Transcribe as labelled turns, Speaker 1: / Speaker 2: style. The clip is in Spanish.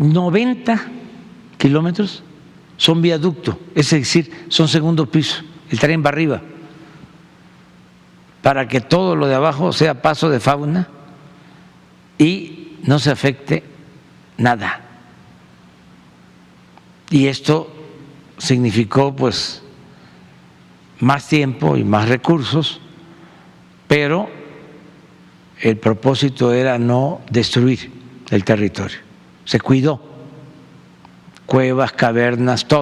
Speaker 1: 90 kilómetros son viaducto, es decir, son segundo piso, el tren va arriba, para que todo lo de abajo sea paso de fauna y no se afecte nada. Y esto significó pues más tiempo y más recursos, pero el propósito era no destruir el territorio. Se cuidó cuevas, cavernas, todo.